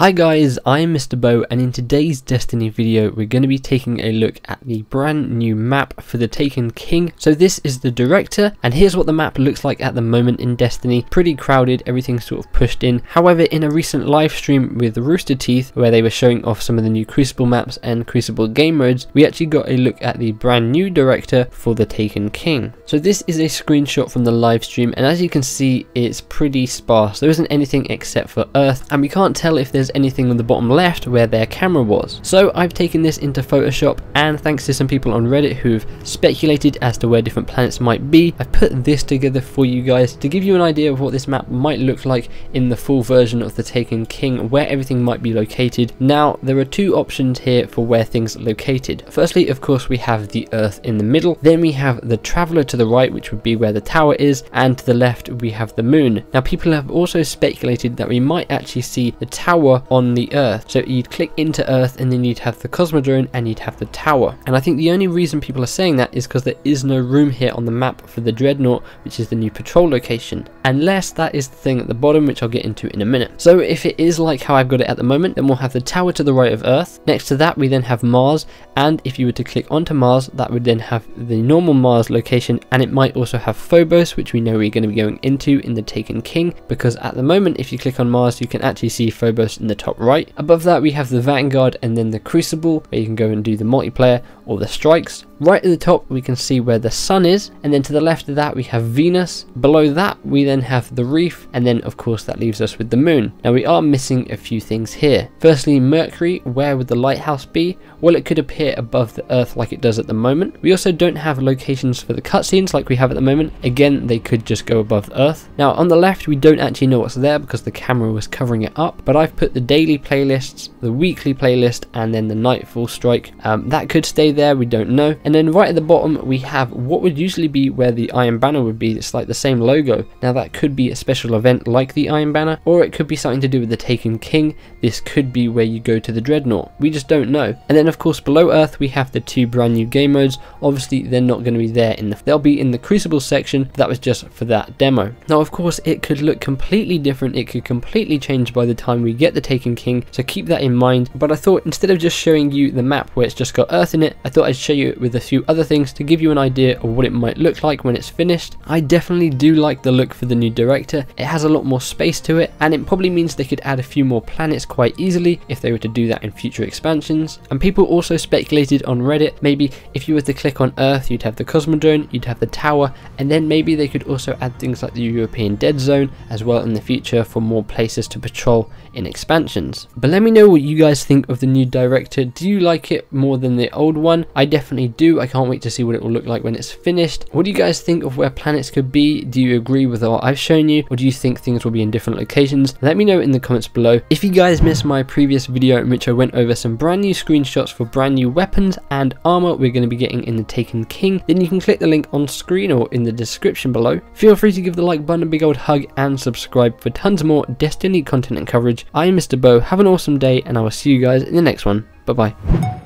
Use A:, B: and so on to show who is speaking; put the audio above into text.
A: Hi guys, I'm Mr. Bo, and in today's Destiny video we're going to be taking a look at the brand new map for the Taken King. So this is the director, and here's what the map looks like at the moment in Destiny. Pretty crowded, everything's sort of pushed in. However, in a recent live stream with Rooster Teeth, where they were showing off some of the new Crucible maps and Crucible game modes, we actually got a look at the brand new director for the Taken King. So this is a screenshot from the live stream, and as you can see, it's pretty sparse. There isn't anything except for Earth, and we can't tell if there's anything on the bottom left where their camera was. So I've taken this into Photoshop, and thanks to some people on Reddit who've speculated as to where different planets might be, I've put this together for you guys to give you an idea of what this map might look like in the full version of the Taken King, where everything might be located. Now there are two options here for where things are located. Firstly, of course, we have the Earth in the middle, then we have the Traveler to the right, which would be where the tower is, and to the left we have the moon. Now people have also speculated that we might actually see the tower on the Earth. So you'd click into Earth and then you'd have the Cosmodrome and you'd have the tower. And I think the only reason people are saying that is because there is no room here on the map for the Dreadnought, which is the new patrol location, unless that is the thing at the bottom, which I'll get into in a minute. So if it is like how I've got it at the moment, then we'll have the tower to the right of Earth. Next to that we then have Mars, and if you were to click onto Mars, that would then have the normal Mars location, and it might also have Phobos, which we know we're going to be going into in the Taken King, because at the moment if you click on Mars you can actually see Phobos in the top right. Above that we have the Vanguard and then the Crucible, where you can go and do the multiplayer or the strikes. Right at the top we can see where the sun is, and then to the left of that we have Venus. Below that we then have the reef, and then of course that leaves us with the moon. Now we are missing a few things here. Firstly, Mercury, where would the lighthouse be? Well, it could appear above the Earth like it does at the moment. We also don't have locations for the cutscenes like we have at the moment. Again, they could just go above the Earth. Now on the left we don't actually know what's there because the camera was covering it up, but I've put the daily playlists, the weekly playlist, and then the nightfall strike. That could stay there, we don't know. And then right at the bottom we have what would usually be where the Iron Banner would be. It's like the same logo. Now that could be a special event like the Iron Banner, or it could be something to do with the Taken King. This could be where you go to the Dreadnought. We just don't know. And then of course below Earth we have the two brand new game modes. Obviously they're not going to be there they'll be in the Crucible section. That was just for that demo. Now of course it could look completely different. It could completely change by the time we get the Taken King, so keep that in mind. But I thought instead of just showing you the map where it's just got Earth in it, I thought I'd show you it with a few other things to give you an idea of what it might look like when it's finished. I definitely do like the look for the new director. It has a lot more space to it, and it probably means they could add a few more planets quite easily if they were to do that in future expansions. And people also speculated on Reddit, maybe if you were to click on Earth you'd have the Cosmodrome, you'd have the tower, and then maybe they could also add things like the European Dead Zone as well in the future for more places to patrol in expansions. But let me know what you guys think of the new director. Do you like it more than the old one? I definitely do. I can't wait to see what it will look like when it's finished. What do you guys think of where planets could be? Do you agree with what I've shown you, or do you think things will be in different locations? Let me know in the comments below. If you guys missed my previous video in which I went over some brand new screenshots for brand new weapons and armor we're going to be getting in the Taken King, then you can click the link on screen or in the description below. Feel free to give the like button a big old hug and subscribe for tons more Destiny content and coverage. I am Mr. Bo. Have an awesome day, and I will see you guys in the next one. Bye bye.